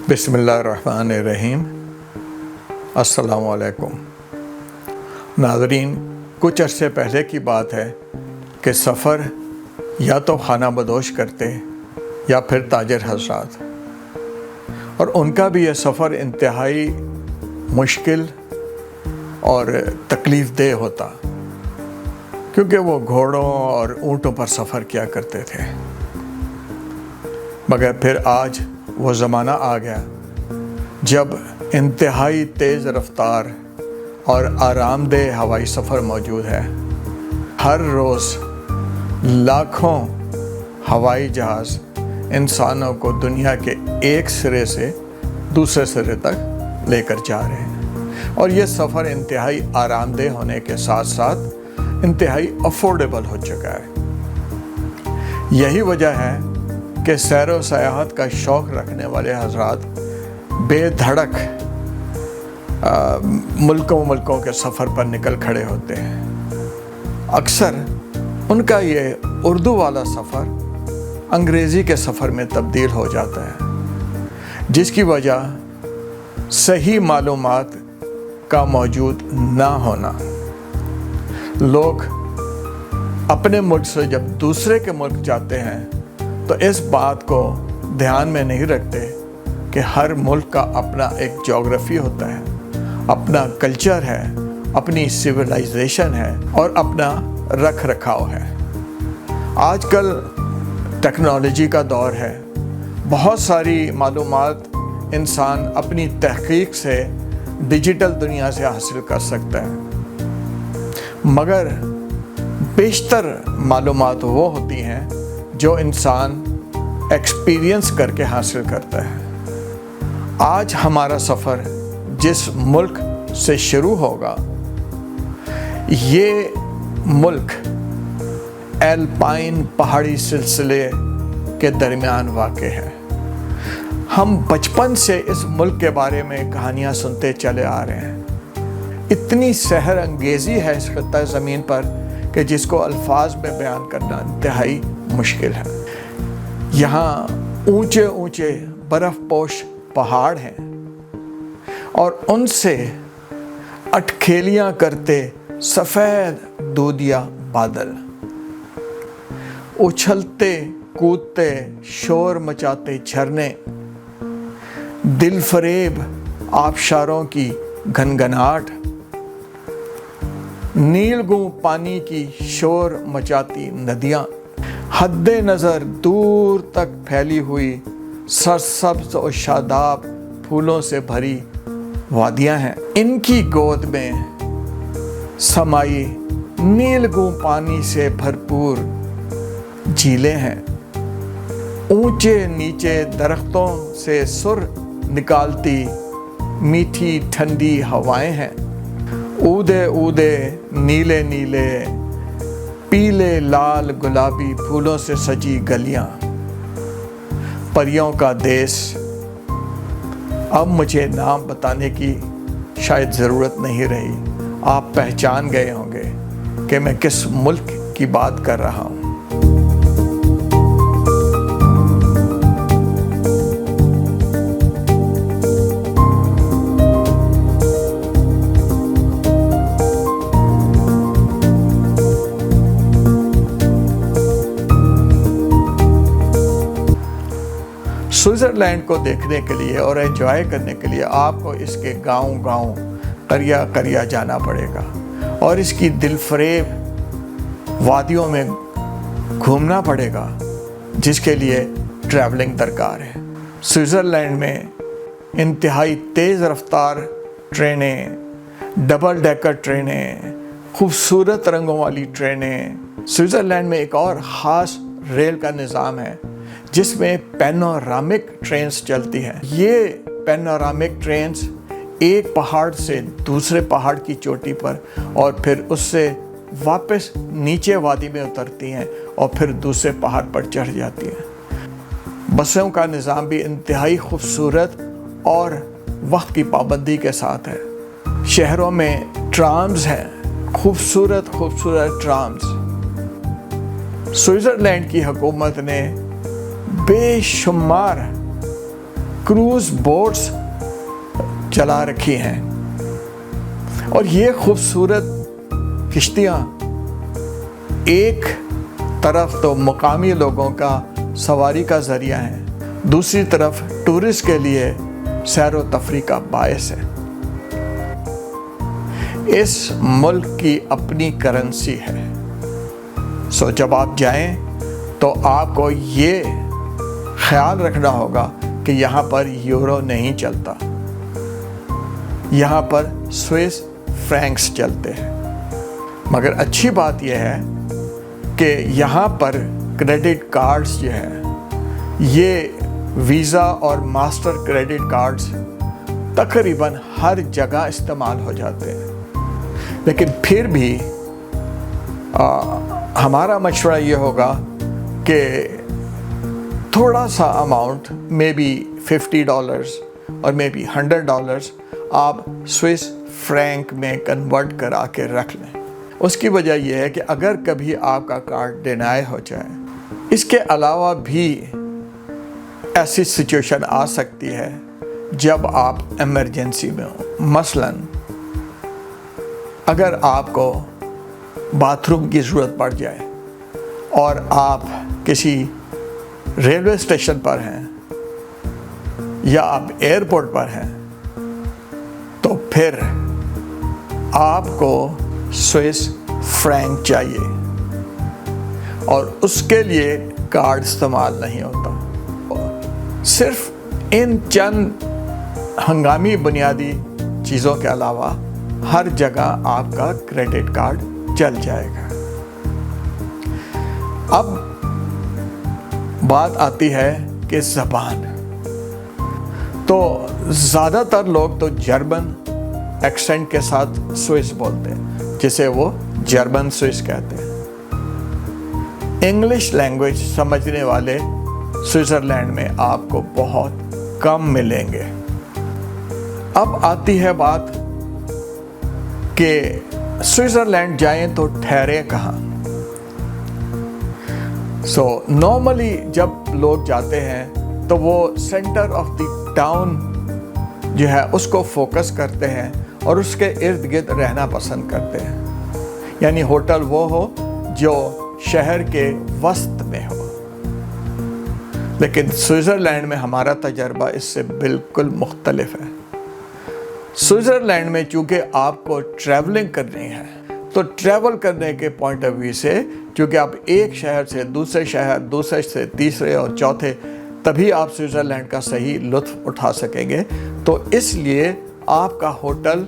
बिस्मिल्लाहिर्रहमानिर्रहीम। अस्सलामु अलैकुम। नाज़रीन, कुछ अरसे पहले की बात है कि सफ़र या तो खाना बदोश करते या फिर ताजर हज़रात, और उनका भी यह सफ़र इंतहाई मुश्किल और तकलीफ़ देह होता, क्योंकि वो घोड़ों और ऊँटों पर सफ़र किया करते थे। मगर फिर आज वो ज़माना आ गया जब इंतहाई तेज़ रफ्तार और आरामदेह हवाई सफ़र मौजूद है। हर रोज़ लाखों हवाई जहाज़ इंसानों को दुनिया के एक सिरे से दूसरे सिरे तक लेकर जा रहे हैं, और ये सफ़र इंतहाई आरामदेह होने के साथ साथ इंतहाई अफोर्डेबल हो चुका है। यही वजह है कि सैर व सयाहत का शौक़ रखने वाले हज़रात बेधड़क मुल्कों के सफ़र पर निकल खड़े होते हैं। अक्सर उनका ये उर्दू वाला सफ़र अंग्रेज़ी के सफ़र में तब्दील हो जाता है, जिसकी वजह सही मालूमात का मौजूद ना होना। लोग अपने मुल्क से जब दूसरे के मुल्क जाते हैं तो इस बात को ध्यान में नहीं रखते कि हर मुल्क का अपना एक ज्योग्राफी होता है, अपना कल्चर है, अपनी सिविलाइजेशन है और अपना रख रखाव है। आजकल टेक्नोलॉजी का दौर है, बहुत सारी मालूमात इंसान अपनी तहकीक से डिजिटल दुनिया से हासिल कर सकता है, मगर बेशतर मालूमात वो होती हैं जो इंसान एक्सपीरियंस करके हासिल करता है। आज हमारा सफ़र जिस मुल्क से शुरू होगा, ये मुल्क एल्पाइन पहाड़ी सिलसिले के दरमियान वाक़ है। हम बचपन से इस मुल्क के बारे में कहानियाँ सुनते चले आ रहे हैं। इतनी सहर अंगेज़ी है इस खित्ता ज़मीन पर कि जिसको अल्फाज में बयान करना इंतहाई मुश्किल है। यहाँ ऊंचे ऊंचे बर्फ़पोश पहाड़ हैं और उनसे अटखेलियाँ करते सफ़ेद दूधिया बादल, उछलते कूदते शोर मचाते झरने, दिल फरेब आबशारों की घनघनाहट, नीलगूं पानी की शोर मचाती नदियाँ, हद्दे नज़र दूर तक फैली हुई सरसब्ज़ और शादाब फूलों से भरी वादियाँ हैं। इनकी गोद में समाई नीलगूं पानी से भरपूर झीलें हैं। ऊंचे नीचे दरख्तों से सुर निकालती मीठी ठंडी हवाएं हैं। ऊदे ऊदे नीले नीले पीले लाल गुलाबी फूलों से सजी गलियां, परियों का देश। अब मुझे नाम बताने की शायद ज़रूरत नहीं रही, आप पहचान गए होंगे कि मैं किस मुल्क की बात कर रहा हूँ। स्विट्ज़रलैंड को देखने के लिए और एंजॉय करने के लिए आपको इसके गांव करिया जाना पड़ेगा और इसकी दिलफरेब वादियों में घूमना पड़ेगा, जिसके लिए ट्रैवलिंग दरकार है। स्विट्ज़रलैंड में इंतहाई तेज़ रफ्तार ट्रेनें, डबल डेकर ट्रेनें, खूबसूरत रंगों वाली ट्रेनें। स्विट्ज़रलैंड में एक और ख़ास रेल का निज़ाम है जिसमें पैनोरामिक ट्रेन्स चलती हैं। ये पैनोरामिक ट्रेन्स एक पहाड़ से दूसरे पहाड़ की चोटी पर और फिर उससे वापस नीचे वादी में उतरती हैं और फिर दूसरे पहाड़ पर चढ़ जाती हैं। बसों का निज़ाम भी इंतहाई खूबसूरत और वक्त की पाबंदी के साथ है। शहरों में ट्राम्स हैं, खूबसूरत ट्राम्स। स्विट्ज़रलैंड की हुकूमत ने बेशुमार क्रूज बोट्स चला रखी हैं, और ये खूबसूरत किश्तियाँ एक तरफ तो मुकामी लोगों का सवारी का ज़रिया हैं, दूसरी तरफ टूरिस्ट के लिए सैर व तफरी का बायस है। इस मुल्क की अपनी करेंसी है, सो जब आप जाएं तो आपको ये ख्याल रखना होगा कि यहाँ पर यूरो नहीं चलता, यहाँ पर स्विस फ्रैंक्स चलते हैं। मगर अच्छी बात यह है कि यहाँ पर क्रेडिट कार्ड्स जो हैं, ये वीज़ा और मास्टर क्रेडिट कार्ड्स तकरीबन हर जगह इस्तेमाल हो जाते हैं। लेकिन फिर भी हमारा मशवरा ये होगा कि थोड़ा सा अमाउंट, मे बी $50 और मे बी $100 आप स्विस फ्रैंक में कन्वर्ट करा के रख लें। उसकी वजह यह है कि अगर कभी आपका कार्ड डिनाई हो जाए, इसके अलावा भी ऐसी सिचुएशन आ सकती है जब आप इमरजेंसी में हो। मसलन अगर आपको बाथरूम की ज़रूरत पड़ जाए और आप किसी रेलवे स्टेशन पर हैं या आप एयरपोर्ट पर हैं, तो फिर आपको स्विस फ्रैंक चाहिए और उसके लिए कार्ड इस्तेमाल नहीं होता। सिर्फ इन चंद हंगामी बुनियादी चीज़ों के अलावा हर जगह आपका क्रेडिट कार्ड चल जाएगा। अब बात आती है कि ज़बान, तो ज़्यादातर लोग तो जर्मन एक्सेंट के साथ स्विस बोलते हैं, जिसे वो जर्मन स्विस कहते हैं। इंग्लिश लैंग्वेज समझने वाले स्विट्ज़रलैंड में आपको बहुत कम मिलेंगे। अब आती है बात कि स्विट्ज़रलैंड जाएं तो ठहरें कहाँ। नॉर्मली जब लोग जाते हैं तो वो सेंटर ऑफ द टाउन जो है उसको फोकस करते हैं और उसके इर्द गिर्द रहना पसंद करते हैं, यानी होटल वो हो जो शहर के वस्त में हो। लेकिन स्विट्ज़रलैंड में हमारा तजर्बा इससे बिल्कुल मुख्तलिफ है। स्विट्ज़रलैंड में चूँकि आपको ट्रैवलिंग करनी है, तो ट्रैवल करने के पॉइंट ऑफ व्यू से चूँकि आप एक शहर से दूसरे शहर, दूसरे से तीसरे और चौथे, तभी आप स्विट्ज़रलैंड का सही लुत्फ़ उठा सकेंगे। तो इसलिए आपका होटल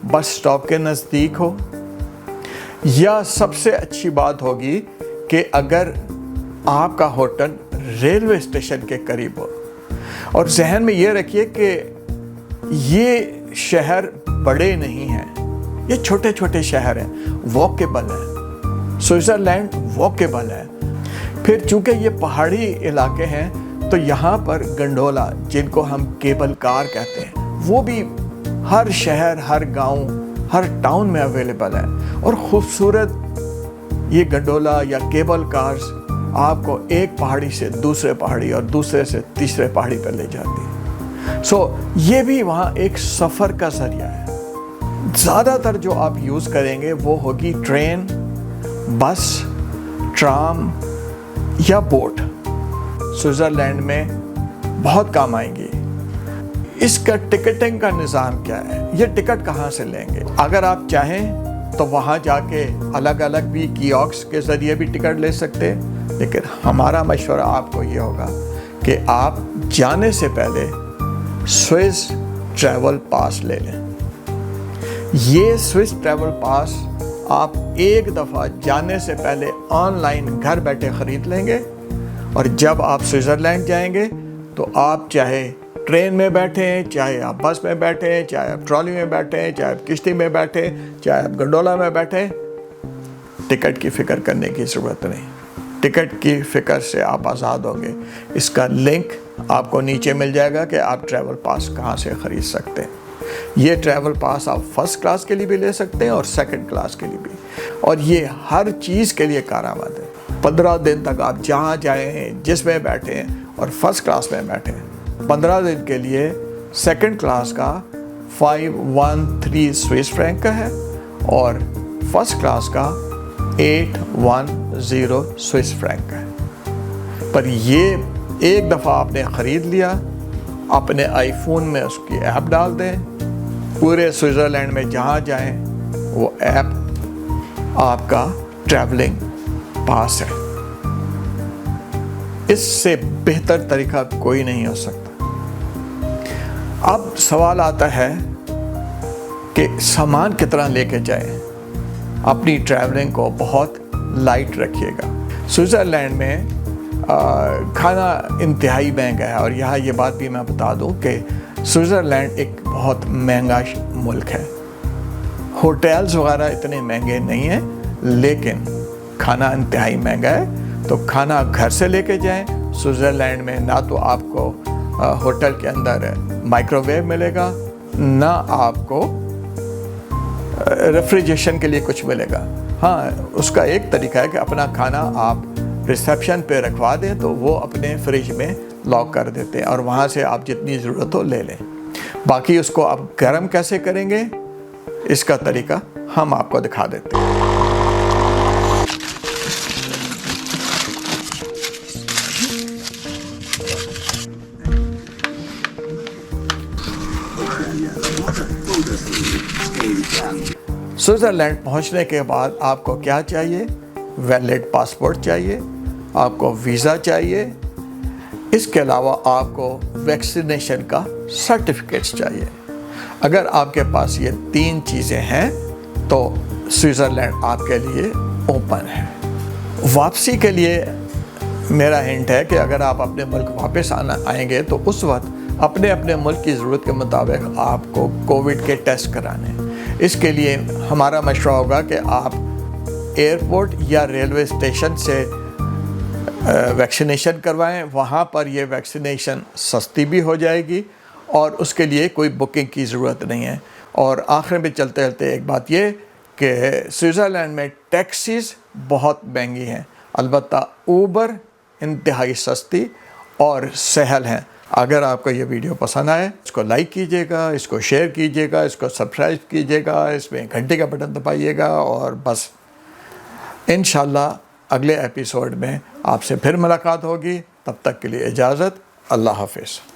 बस स्टॉप के नज़दीक हो, या सबसे अच्छी बात होगी कि अगर आपका होटल रेलवे स्टेशन के करीब हो। और जहन में ये रखिए कि ये शहर बड़े नहीं हैं, ये छोटे छोटे शहर हैं, वॉकेबल हैं। स्विट्ज़रलैंड वॉकेबल है। फिर चूँकि ये पहाड़ी इलाके हैं तो यहाँ पर गंडोला, जिनको हम केबल कार कहते हैं, वो भी हर शहर, हर गांव, हर टाउन में अवेलेबल है। और ख़ूबसूरत ये गंडोला या केबल कार्स आपको एक पहाड़ी से दूसरे पहाड़ी और दूसरे से तीसरे पहाड़ी पर ले जाती है। ये भी वहाँ एक सफ़र का ज़रिया है। ज़्यादातर जो आप यूज़ करेंगे वो होगी ट्रेन, बस, ट्राम या बोट। स्विट्ज़रलैंड में बहुत काम आएंगी। इसका टिकटिंग का निज़ाम क्या है, ये टिकट कहाँ से लेंगे? अगर आप चाहें तो वहाँ जाके अलग अलग भी कियोस्क के ज़रिए भी टिकट ले सकते हैं। लेकिन हमारा मशवरा आपको ये होगा कि आप जाने से पहले स्विस ट्रैवल पास ले लें। ये स्विस ट्रैवल पास आप एक दफ़ा जाने से पहले ऑनलाइन घर बैठे ख़रीद लेंगे, और जब आप स्विट्ज़रलैंड जाएंगे तो आप चाहे ट्रेन में बैठें, चाहे आप बस में बैठें, चाहे आप ट्रॉली में बैठें, चाहे आप किश्ती में बैठें, चाहे आप गंडोला में बैठें, टिकट की फ़िक्र करने की ज़रूरत नहीं। टिकट की फ़िक्र से आप आज़ाद होंगे। इसका लिंक आपको नीचे मिल जाएगा कि आप ट्रैवल पास कहाँ से ख़रीद सकते हैं। ये ट्रैवल पास आप फर्स्ट क्लास के लिए भी ले सकते हैं और सेकंड क्लास के लिए भी, और ये हर चीज़ के लिए कारआमद है। 15 दिन तक आप जहाँ जाएँ, जिसमें बैठें और फर्स्ट क्लास में बैठें, 15 दिन के लिए सेकंड क्लास का 513 स्विस फ्रैंक का है और फर्स्ट क्लास का 810 स्विस फ्रैंक का है। पर ये एक दफ़ा आपने ख़रीद लिया, अपने आईफोन में उसकी ऐप डाल दें, पूरे स्विट्ज़रलैंड में जहाँ जाएं वो ऐप आपका ट्रैवलिंग पास है। इससे बेहतर तरीका कोई नहीं हो सकता। अब सवाल आता है कि सामान कितना लेके जाएं। अपनी ट्रैवलिंग को बहुत लाइट रखिएगा। स्विट्ज़रलैंड में खाना इंतहाई महंगा है और यहाँ ये बात भी मैं बता दूँ कि स्विट्ज़रलैंड एक बहुत महंगा मुल्क है। होटल्स वगैरह इतने महंगे नहीं हैं, लेकिन खाना इंतहाई महंगा है। तो खाना घर से लेके जाएं। स्विट्ज़रलैंड में ना तो आपको होटल के अंदर माइक्रोवेव मिलेगा, ना आपको रेफ्रिजरेशन के लिए कुछ मिलेगा। हाँ, उसका एक तरीका है कि अपना खाना आप रिसेप्शन पे रखवा दें तो वो अपने फ्रिज में लॉक कर देते हैं और वहाँ से आप जितनी ज़रूरत हो ले लें। बाकी उसको आप गर्म कैसे करेंगे, इसका तरीका हम आपको दिखा देते हैं। स्विट्ज़रलैंड पहुंचने के बाद आपको क्या चाहिए? वैलिड पासपोर्ट चाहिए, आपको वीज़ा चाहिए, इसके अलावा आपको वैक्सीनेशन का सर्टिफिकेट्स चाहिए। अगर आपके पास ये 3 चीज़ें हैं तो स्विट्ज़रलैंड आपके लिए ओपन है। वापसी के लिए मेरा हिंट है कि अगर आप अपने मुल्क वापस आएंगे तो उस वक्त अपने अपने मुल्क की ज़रूरत के मुताबिक आपको कोविड के टेस्ट कराने। इसके लिए हमारा मशवरा होगा कि आप एयरपोर्ट या रेलवे स्टेशन से वैक्सीनेशन करवाएं। वहाँ पर ये वैक्सीनेशन सस्ती भी हो जाएगी और उसके लिए कोई बुकिंग की ज़रूरत नहीं है। और आखिर में चलते चलते एक बात ये कि स्विट्ज़रलैंड में टैक्सीज़ बहुत महंगी हैं, अलबत्ता ऊबर इंतहाई सस्ती और सहल हैं। अगर आपको ये वीडियो पसंद आए इसको लाइक कीजिएगा, इसको शेयर कीजिएगा, इसको सब्सक्राइब कीजिएगा, इसमें घंटे का बटन दबाइएगा और बस इंशाल्लाह अगले एपिसोड में आपसे फिर मुलाकात होगी। तब तक के लिए इजाज़त। अल्लाह हाफ़िज़।